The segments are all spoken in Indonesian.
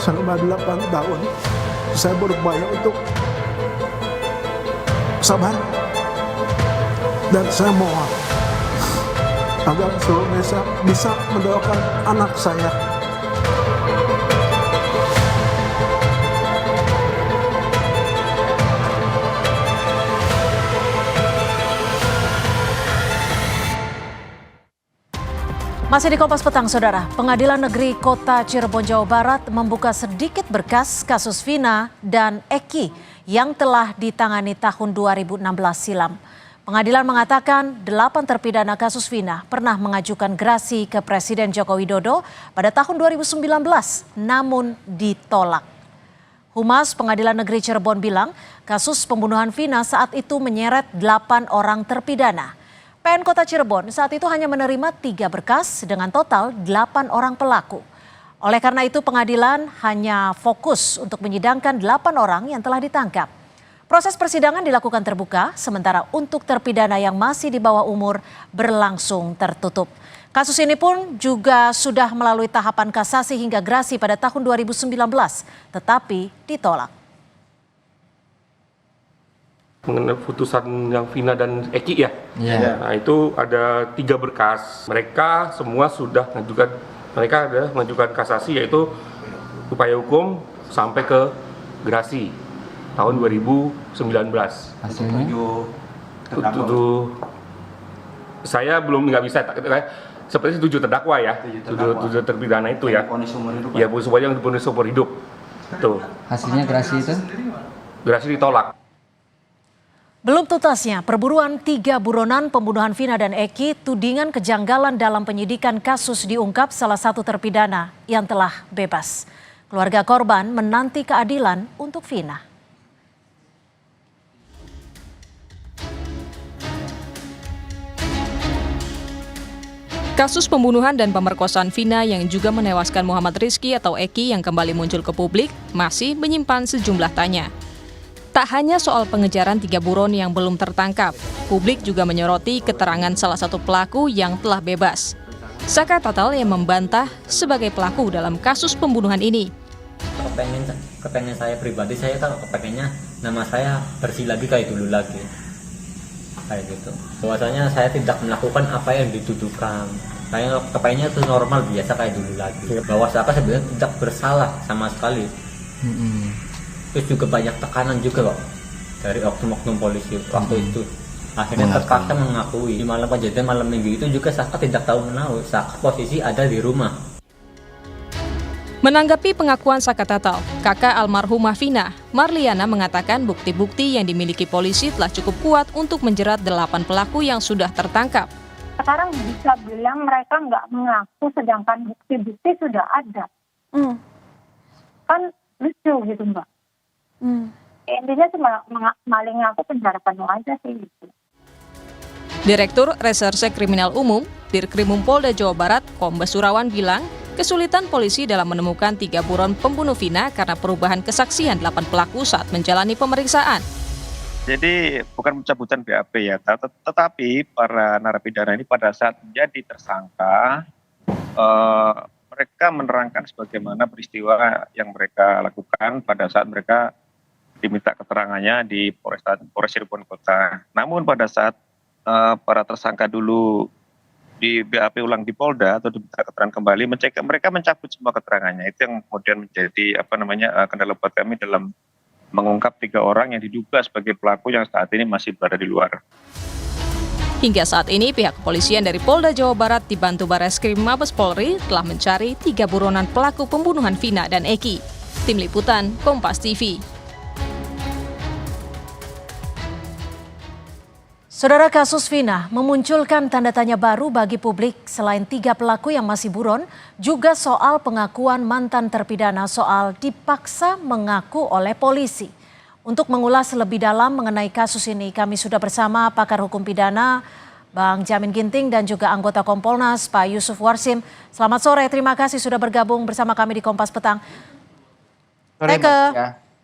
selama 8 tahun saya berupaya untuk sabar, dan saya mohon agar seluruh Indonesia bisa mendoakan anak saya. Masih di Kompas Petang, Saudara. Pengadilan Negeri Kota Cirebon, Jawa Barat membuka sedikit berkas kasus Vina dan Eki yang telah ditangani tahun 2016 silam. Pengadilan mengatakan 8 terpidana kasus Vina pernah mengajukan gerasi ke Presiden Joko Widodo pada tahun 2019, namun ditolak. Humas Pengadilan Negeri Cirebon bilang kasus pembunuhan Vina saat itu menyeret 8 orang terpidana. PN Kota Cirebon saat itu hanya menerima 3 berkas dengan total 8 orang pelaku. Oleh karena itu pengadilan hanya fokus untuk menyidangkan 8 orang yang telah ditangkap. Proses persidangan dilakukan terbuka, sementara untuk terpidana yang masih di bawah umur berlangsung tertutup. Kasus ini pun juga sudah melalui tahapan kasasi hingga gerasi pada tahun 2019, tetapi ditolak. Mengenai putusan yang Vina dan Eki ya. Nah itu ada 3 berkas. Mereka semua sudah mengajukan kasasi, yaitu upaya hukum sampai ke gerasi tahun 2019. Hasilnya? Saya belum nggak bisa seperti 7 terdakwa ya, 7 terpidana itu ya. Ya, semuanya yang diponis seumur hidup. Tuh. Hasilnya gerasi itu? Gerasi ditolak. Belum tuntasnya perburuan 3 buronan pembunuhan Vina dan Eki, tudingan kejanggalan dalam penyidikan kasus diungkap salah satu terpidana yang telah bebas. Keluarga korban menanti keadilan untuk Vina. Kasus pembunuhan dan pemerkosaan Vina yang juga menewaskan Muhammad Rizky atau Eki yang kembali muncul ke publik masih menyimpan sejumlah tanya. Tak hanya soal pengejaran 3 buron yang belum tertangkap, publik juga menyoroti keterangan salah satu pelaku yang telah bebas. Saka Tatal yang membantah sebagai pelaku dalam kasus pembunuhan ini. Kepengen saya pribadi, saya kan kepengennya nama saya bersih lagi kayak dulu lagi. Kayak gitu. Bahwasanya saya tidak melakukan apa yang dituduhkan. Saya kepengennya itu normal biasa kayak dulu lagi. Bahwa saya sebenarnya tidak bersalah sama sekali. Terus juga banyak tekanan juga kok dari oknum-oknum polisi waktu itu. Akhirnya terpaksa mengakui. Di malam kejadian malam minggu itu juga Saka tidak tahu menahu. Saka posisi ada di rumah. Menanggapi pengakuan Saka Tatal, kakak almarhumah Vina, Marliana mengatakan bukti-bukti yang dimiliki polisi telah cukup kuat untuk menjerat 8 pelaku yang sudah tertangkap. Sekarang bisa bilang mereka nggak mengaku sedangkan bukti-bukti sudah ada. Kan lucu gitu Mbak. Intinya cuma maling ngaku penjara penuh aja sih gitu. Direktur Reserse Kriminal Umum, Dirkrimum Polda Jawa Barat, Kombes Surawan bilang, kesulitan polisi dalam menemukan 3 buron pembunuh Vina karena perubahan kesaksian 8 pelaku saat menjalani pemeriksaan. Jadi bukan pencabutan BAP ya, tetapi para narapidana ini pada saat menjadi tersangka, mereka menerangkan sebagaimana peristiwa yang mereka lakukan pada saat mereka diminta keterangannya di Polres Cirebon Kota. Namun pada saat para tersangka dulu di BAP ulang di Polda atau diminta keterangan kembali, mereka mencabut semua keterangannya. Itu yang kemudian menjadi kendala buat kami dalam mengungkap 3 orang yang diduga sebagai pelaku yang saat ini masih berada di luar. Hingga saat ini pihak kepolisian dari Polda Jawa Barat dibantu Bareskrim Mabes Polri telah mencari 3 buronan pelaku pembunuhan Vina dan Eki. Tim Liputan, Kompas TV. Saudara, kasus Vina memunculkan tanda tanya baru bagi publik. Selain 3 pelaku yang masih buron, juga soal pengakuan mantan terpidana soal dipaksa mengaku oleh polisi. Untuk mengulas lebih dalam mengenai kasus ini, kami sudah bersama pakar hukum pidana Bang Jamin Ginting dan juga anggota Kompolnas Pak Yusuf Warsim. Selamat sore, terima kasih sudah bergabung bersama kami di Kompas Petang. Saya ke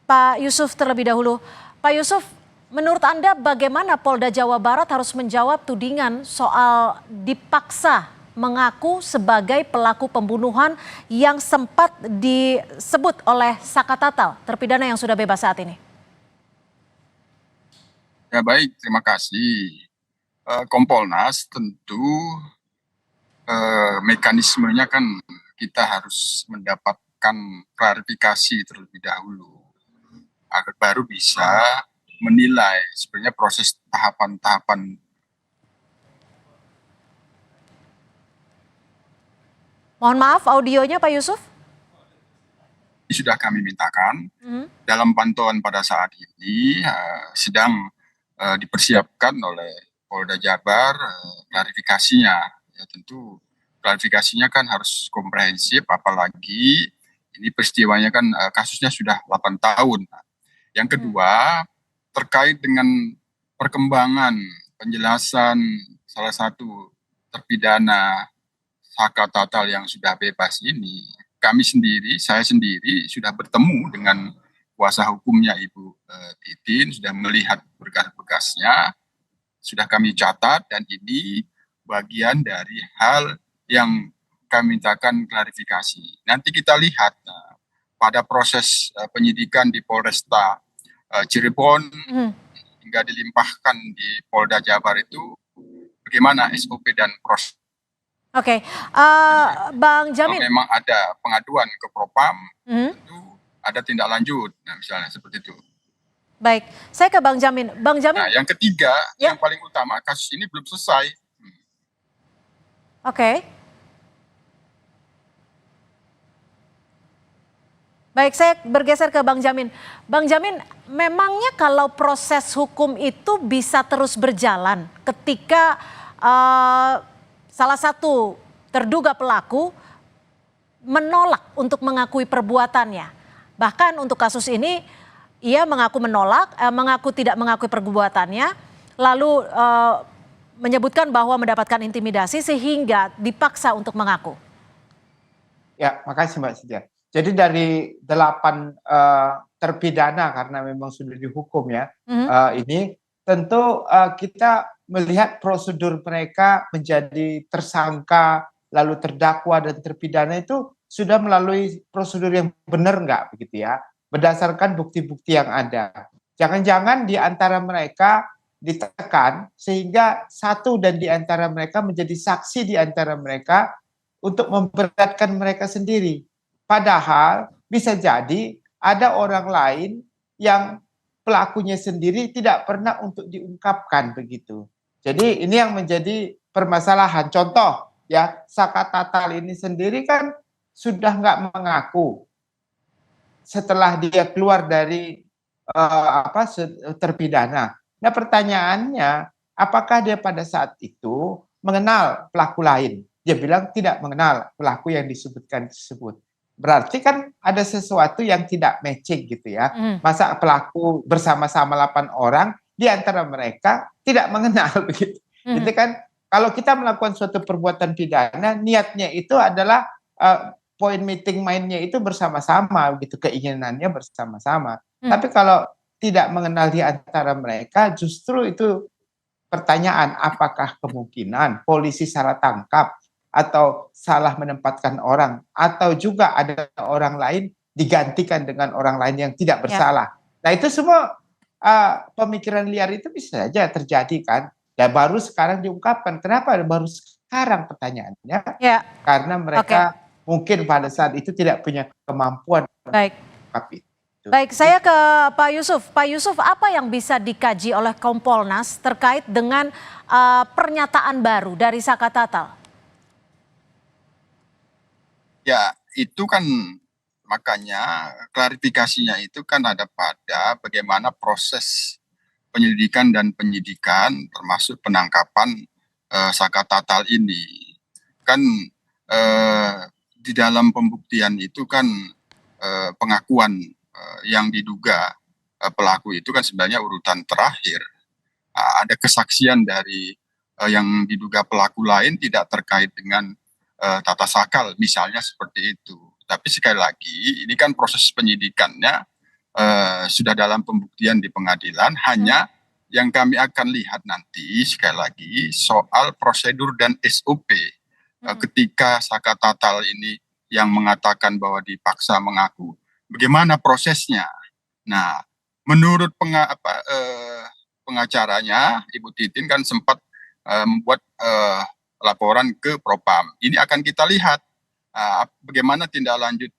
Pak Yusuf terlebih dahulu. Pak Yusuf, menurut Anda bagaimana Polda Jawa Barat harus menjawab tudingan soal dipaksa mengaku sebagai pelaku pembunuhan yang sempat disebut oleh Saka Tatal, terpidana yang sudah bebas saat ini? Ya baik, terima kasih. Kompolnas tentu mekanismenya kan kita harus mendapatkan klarifikasi terlebih dahulu agar baru bisa menilai sebenarnya proses tahapan-tahapan. Mohon maaf audionya Pak Yusuf. Sudah kami mintakan dalam pantauan pada saat ini sedang dipersiapkan oleh Polda Jabar klarifikasinya. Ya tentu klarifikasinya kan harus komprehensif, apalagi ini peristiwanya kan kasusnya sudah 8 tahun. Yang kedua, terkait dengan perkembangan penjelasan salah satu terpidana Saka Tatal yang sudah bebas ini, saya sendiri sudah bertemu dengan kuasa hukumnya Ibu Titin, sudah melihat berkas-berkasnya, sudah kami catat, dan ini bagian dari hal yang kami mintakan klarifikasi. Nanti kita lihat pada proses penyidikan di Polresta Cirebon hingga dilimpahkan di Polda Jabar itu bagaimana SOP dan proses. Oke, Bang Jamin. Kalau memang ada pengaduan ke Propam, itu ada tindak lanjut, nah, misalnya seperti itu. Baik, saya ke Bang Jamin. Bang Jamin. Nah, yang ketiga, yang paling utama, kasus ini belum selesai. Oke. Baik, saya bergeser ke Bang Jamin. Bang Jamin, memangnya kalau proses hukum itu bisa terus berjalan ketika salah satu terduga pelaku menolak untuk mengakui perbuatannya. Bahkan untuk kasus ini, ia mengaku menolak, mengaku tidak mengakui perbuatannya, lalu menyebutkan bahwa mendapatkan intimidasi sehingga dipaksa untuk mengaku. Ya, makasih Mbak Sintia. Jadi dari 8 terpidana karena memang sudah dihukum ya, ini tentu kita melihat prosedur mereka menjadi tersangka, lalu terdakwa dan terpidana itu sudah melalui prosedur yang benar nggak begitu ya, berdasarkan bukti-bukti yang ada. Jangan-jangan di antara mereka ditekan sehingga satu dan di antara mereka menjadi saksi di antara mereka untuk memberatkan mereka sendiri. Padahal bisa jadi ada orang lain yang pelakunya sendiri tidak pernah untuk diungkapkan begitu. Jadi ini yang menjadi permasalahan. Contoh ya, Saka Tatal ini sendiri kan sudah nggak mengaku setelah dia keluar dari terpidana. Nah pertanyaannya, apakah dia pada saat itu mengenal pelaku lain? Dia bilang tidak mengenal pelaku yang disebutkan tersebut. Berarti kan ada sesuatu yang tidak matching gitu ya. Masa pelaku bersama-sama 8 orang, di antara mereka tidak mengenal begitu. Itu kan kalau kita melakukan suatu perbuatan pidana, niatnya itu adalah point meeting mindnya itu bersama-sama gitu, keinginannya bersama-sama. Tapi kalau tidak mengenal di antara mereka, justru itu pertanyaan, apakah kemungkinan polisi salah tangkap atau salah menempatkan orang, atau juga ada orang lain digantikan dengan orang lain yang tidak bersalah. Nah itu semua pemikiran liar itu bisa saja terjadi kan. Dan baru sekarang diungkapkan. Kenapa baru sekarang pertanyaannya? Ya. Karena mereka mungkin pada saat itu tidak punya kemampuan. Baik. Baik, saya ke Pak Yusuf. Pak Yusuf, apa yang bisa dikaji oleh Kompolnas terkait dengan pernyataan baru dari Saka Tatal? Ya, itu kan makanya klarifikasinya itu kan ada pada bagaimana proses penyelidikan dan penyidikan termasuk penangkapan Saka Tatal ini. Kan di dalam pembuktian itu kan pengakuan yang diduga pelaku itu kan sebenarnya urutan terakhir. Ada kesaksian dari yang diduga pelaku lain tidak terkait dengan tata sakal misalnya seperti itu. Tapi sekali lagi ini kan proses penyidikannya sudah dalam pembuktian di pengadilan, hanya yang kami akan lihat nanti sekali lagi soal prosedur dan SOP ketika Saka Tatal ini yang mengatakan bahwa dipaksa mengaku, bagaimana prosesnya? Nah, menurut pengacaranya, Ibu Titin kan sempat membuat laporan ke Propam. Ini akan kita lihat bagaimana tindak lanjut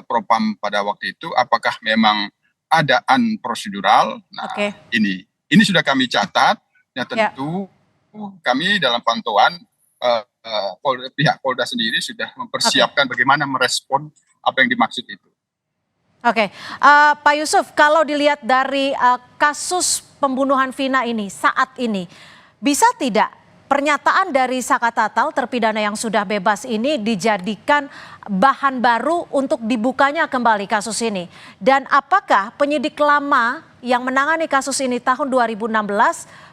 Propam pada waktu itu, apakah memang ada prosedural. Nah, ini sudah kami catat. Ya tentu kami dalam pantauan pihak Polda sendiri sudah mempersiapkan bagaimana merespon apa yang dimaksud itu. Pak Yusuf, kalau dilihat dari kasus pembunuhan Vina ini saat ini, bisa tidak pernyataan dari Saka Tatal terpidana yang sudah bebas ini dijadikan bahan baru untuk dibukanya kembali kasus ini? Dan apakah penyidik lama yang menangani kasus ini tahun 2016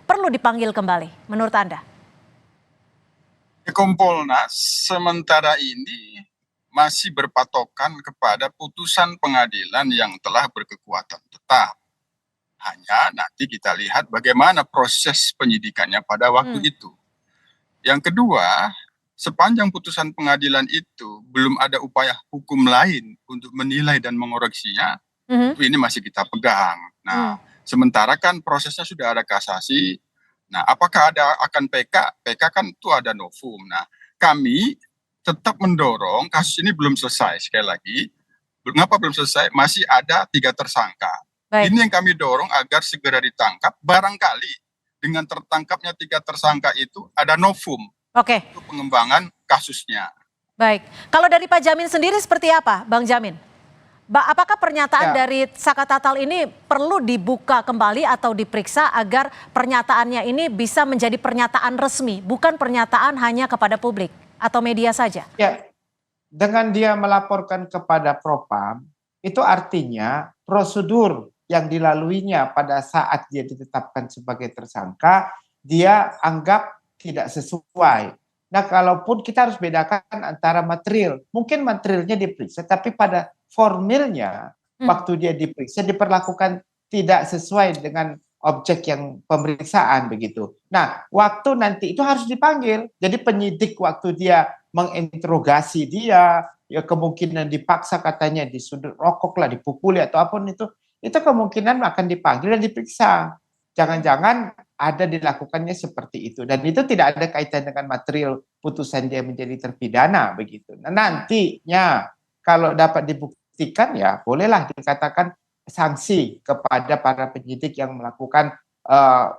perlu dipanggil kembali menurut Anda? Kompolnas sementara ini masih berpatokan kepada putusan pengadilan yang telah berkekuatan tetap. Hanya nanti kita lihat bagaimana proses penyidikannya pada waktu itu. Yang kedua, sepanjang putusan pengadilan itu belum ada upaya hukum lain untuk menilai dan mengoreksinya, ini masih kita pegang. Nah, sementara kan prosesnya sudah ada kasasi. Nah, apakah akan PK? PK kan itu ada novum. Nah, kami tetap mendorong kasus ini belum selesai. Sekali lagi, mengapa belum selesai? Masih ada 3 tersangka. Ini yang kami dorong agar segera ditangkap. Barangkali dengan tertangkapnya 3 tersangka itu ada novum untuk pengembangan kasusnya. Baik, kalau dari Pak Jamin sendiri seperti apa, Bang Jamin? Apakah pernyataan dari Saka Tatal ini perlu dibuka kembali atau diperiksa agar pernyataannya ini bisa menjadi pernyataan resmi, bukan pernyataan hanya kepada publik atau media saja? Ya, dengan dia melaporkan kepada Propam, itu artinya prosedur yang dilaluinya pada saat dia ditetapkan sebagai tersangka, dia anggap tidak sesuai. Nah, kalaupun kita harus bedakan antara material, mungkin materialnya diperiksa, tapi pada formilnya, waktu dia diperiksa, diperlakukan tidak sesuai dengan objek yang pemeriksaan begitu. Nah, waktu nanti itu harus dipanggil. Jadi penyidik waktu dia menginterogasi dia, ya kemungkinan dipaksa katanya disudut rokok lah, dipukuli atau apapun itu kemungkinan akan dipanggil dan diperiksa. Jangan-jangan ada dilakukannya seperti itu. Dan itu tidak ada kaitan dengan material putusan dia menjadi terpidana begitu. Nah, nantinya kalau dapat dibuktikan ya bolehlah dikatakan sanksi kepada para penyidik yang melakukan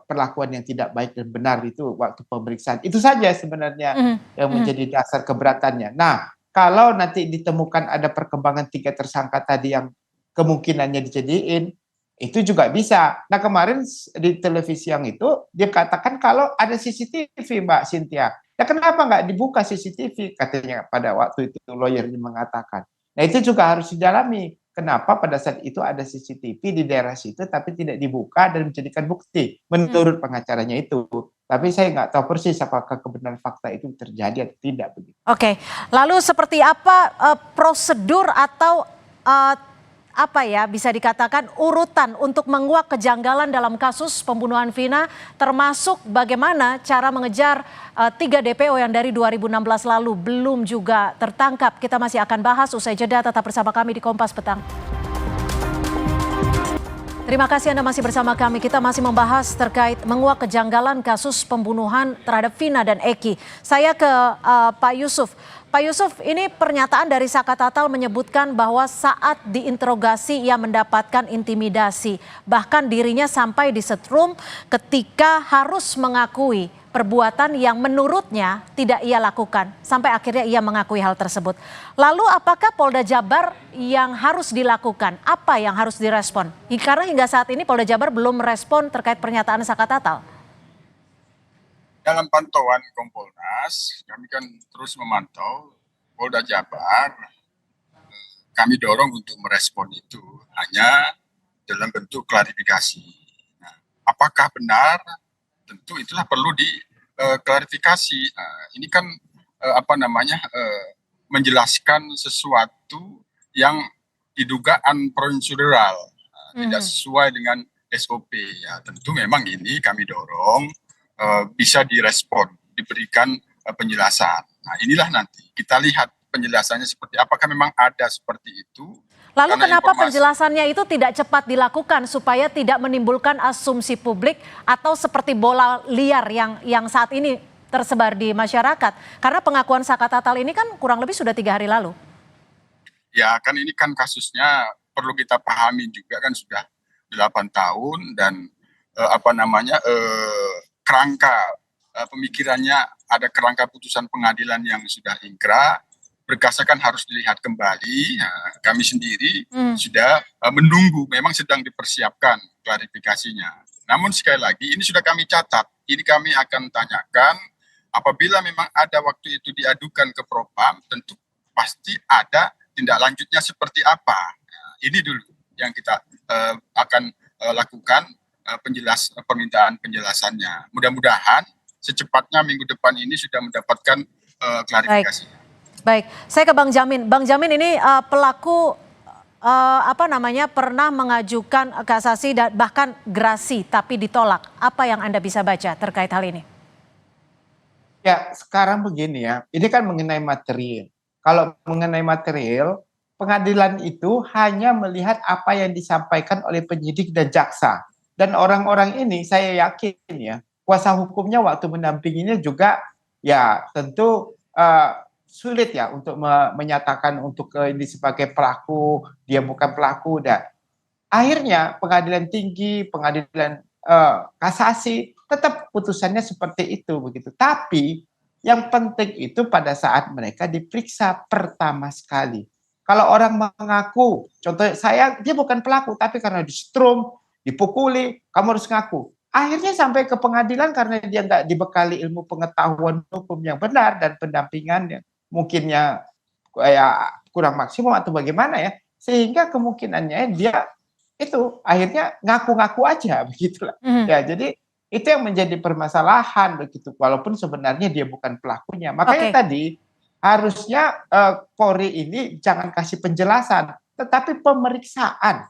perlakuan yang tidak baik dan benar itu waktu pemeriksaan. Itu saja sebenarnya yang menjadi dasar keberatannya. Nah, kalau nanti ditemukan ada perkembangan 3 tersangka tadi yang kemungkinannya dijadiin, itu juga bisa. Nah, kemarin di televisi yang itu dia katakan kalau ada CCTV, Mbak Cynthia. Ya kenapa nggak dibuka CCTV? Katanya pada waktu itu lawyernya mengatakan. Nah, itu juga harus didalami. Kenapa pada saat itu ada CCTV di daerah situ tapi tidak dibuka dan menjadikan bukti menurut pengacaranya itu. Tapi saya nggak tahu persis apakah kebenaran fakta itu terjadi atau tidak begitu. Oke, lalu seperti apa prosedur atau apa ya bisa dikatakan urutan untuk menguak kejanggalan dalam kasus pembunuhan Vina, termasuk bagaimana cara mengejar 3 DPO yang dari 2016 lalu belum juga tertangkap. Kita masih akan bahas usai jeda, tetap bersama kami di Kompas Petang. Terima kasih Anda masih bersama kami. Kita masih membahas terkait menguak kejanggalan kasus pembunuhan terhadap Vina dan Eki. Saya ke Pak Yusuf. Pak Yusuf, ini pernyataan dari Saka Tatal menyebutkan bahwa saat diinterogasi ia mendapatkan intimidasi. Bahkan dirinya sampai disetrum ketika harus mengakui perbuatan yang menurutnya tidak ia lakukan. Sampai akhirnya ia mengakui hal tersebut. Lalu apakah Polda Jabar yang harus dilakukan? Apa yang harus direspon? Karena hingga saat ini Polda Jabar belum merespon terkait pernyataan Saka Tatal. Dalam pantauan Kompolnas, kami kan terus memantau Polda Jabar. Kami dorong untuk merespon itu hanya dalam bentuk klarifikasi. Nah, apakah benar? Tentu itulah perlu diklarifikasi. Ini kan menjelaskan sesuatu yang diduga unprocedural, tidak sesuai dengan SOP. Ya, tentu memang ini kami dorong bisa direspon, diberikan penjelasan. Nah, inilah nanti kita lihat penjelasannya seperti apakah memang ada seperti itu. Lalu Karena kenapa informasi- penjelasannya itu tidak cepat dilakukan supaya tidak menimbulkan asumsi publik atau seperti bola liar yang saat ini tersebar di masyarakat? Karena pengakuan Saka Tatal ini kan kurang lebih sudah 3 hari lalu. Ya kan ini kan kasusnya perlu kita pahami juga kan sudah 8 tahun dan kerangka pemikirannya ada kerangka putusan pengadilan yang sudah ingkrah. Berkasnya kan harus dilihat kembali. Nah, kami sendiri sudah menunggu, memang sedang dipersiapkan klarifikasinya. Namun sekali lagi ini sudah kami catat, ini kami akan tanyakan apabila memang ada waktu itu diadukan ke Propam, tentu pasti ada tindak lanjutnya seperti apa. Nah, ini dulu yang kita akan lakukan permintaan penjelasannya. Mudah-mudahan secepatnya minggu depan ini sudah mendapatkan klarifikasi. Baik, saya ke Bang Jamin. Bang Jamin, ini pelaku pernah mengajukan kasasi dan bahkan gerasi tapi ditolak. Apa yang Anda bisa baca terkait hal ini? Ya, sekarang begini ya, ini kan mengenai material. Kalau mengenai material, pengadilan itu hanya melihat apa yang disampaikan oleh penyidik dan jaksa. Dan orang-orang ini saya yakin ya, kuasa hukumnya waktu mendampinginya juga ya tentu sulit ya untuk menyatakan untuk ini sebagai pelaku, dia bukan pelaku. Dan akhirnya pengadilan tinggi, pengadilan kasasi tetap putusannya seperti itu begitu. Tapi yang penting itu pada saat mereka diperiksa pertama sekali. Kalau orang mengaku, contohnya dia bukan pelaku, tapi karena disetrum, dipukuli, kamu harus ngaku. Akhirnya sampai ke pengadilan karena dia nggak dibekali ilmu pengetahuan hukum yang benar dan pendampingannya mungkinnya kurang maksimum atau bagaimana ya, sehingga kemungkinannya dia itu akhirnya ngaku-ngaku aja begitulah. Ya, jadi itu yang menjadi permasalahan begitu, walaupun sebenarnya dia bukan pelakunya. Makanya tadi harusnya Polri ini jangan kasih penjelasan, tetapi pemeriksaan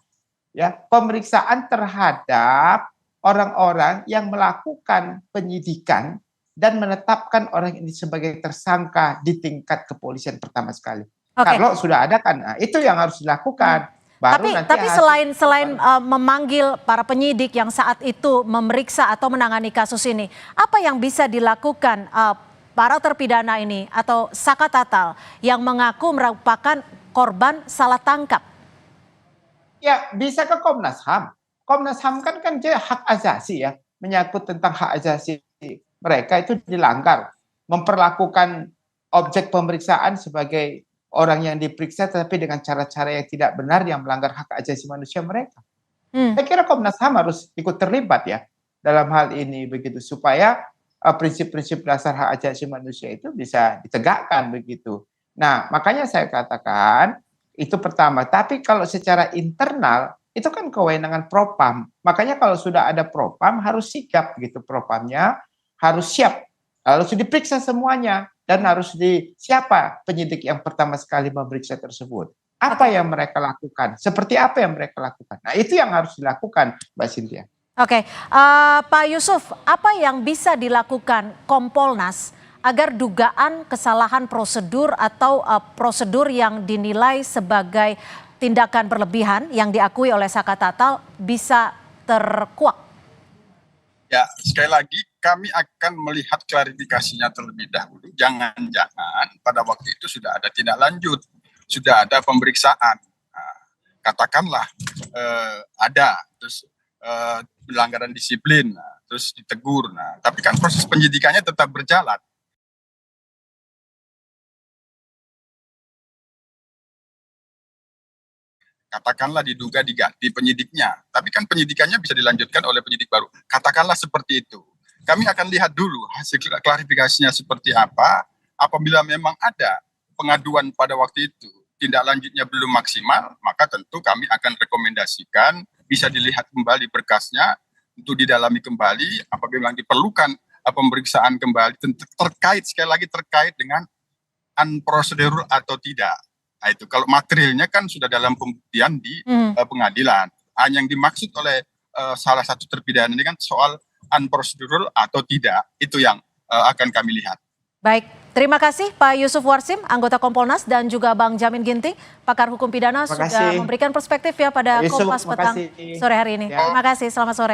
terhadap orang-orang yang melakukan penyidikan dan menetapkan orang ini sebagai tersangka di tingkat kepolisian pertama sekali. Kalau sudah ada kan, itu yang harus dilakukan. Tapi selain memanggil para penyidik yang saat itu memeriksa atau menangani kasus ini, apa yang bisa dilakukan para terpidana ini atau Saka Tatal yang mengaku merupakan korban salah tangkap? Ya, bisa ke Komnas HAM. Komnas HAM kan dia hak asasi ya, menyangkut tentang hak asasi mereka itu dilanggar, memperlakukan objek pemeriksaan sebagai orang yang diperiksa tetapi dengan cara-cara yang tidak benar yang melanggar hak asasi manusia mereka. Saya kira Komnas HAM harus ikut terlibat ya dalam hal ini begitu, supaya prinsip-prinsip dasar hak asasi manusia itu bisa ditegakkan begitu. Nah, makanya saya katakan itu pertama. Tapi kalau secara internal itu kan kewenangan Propam. Makanya kalau sudah ada Propam harus sigap gitu, Propamnya harus siap, harus diperiksa semuanya, dan harus siapa penyidik yang pertama sekali memeriksa tersebut. Apa yang mereka lakukan, seperti apa yang mereka lakukan. Nah, itu yang harus dilakukan, Mbak Cynthia. Oke, Pak Yusuf, apa yang bisa dilakukan Kompolnas agar dugaan kesalahan prosedur atau prosedur yang dinilai sebagai tindakan berlebihan yang diakui oleh Saka Tatal bisa terkuak? Ya, sekali lagi kami akan melihat klarifikasinya terlebih dahulu. Jangan-jangan pada waktu itu sudah ada tindak lanjut, sudah ada pemeriksaan. Nah, katakanlah ada, terus pelanggaran disiplin, terus ditegur. Nah, tapi kan proses penyidikannya tetap berjalan. Katakanlah diduga diganti penyidiknya, tapi kan penyidikannya bisa dilanjutkan oleh penyidik baru. Katakanlah seperti itu. Kami akan lihat dulu hasil klarifikasinya seperti apa. Apabila memang ada pengaduan pada waktu itu, tindak lanjutnya belum maksimal, maka tentu kami akan rekomendasikan bisa dilihat kembali berkasnya untuk didalami kembali. Apabila diperlukan pemeriksaan kembali terkait, sekali lagi terkait dengan unprocedural atau tidak. Nah, itu kalau materialnya kan sudah dalam pembuktian di pengadilan. Yang dimaksud oleh salah satu terpidana ini kan soal unprocedural atau tidak, itu yang akan kami lihat. Baik, Terima kasih Pak Yusuf Warsim, anggota Kompolnas, dan juga Bang Jamin Ginting, pakar hukum pidana, Terima sudah kasih. memberikan perspektif ya pada Yusuf, Kompas Petang makasih. sore hari ini. Ya. Terima kasih, selamat sore.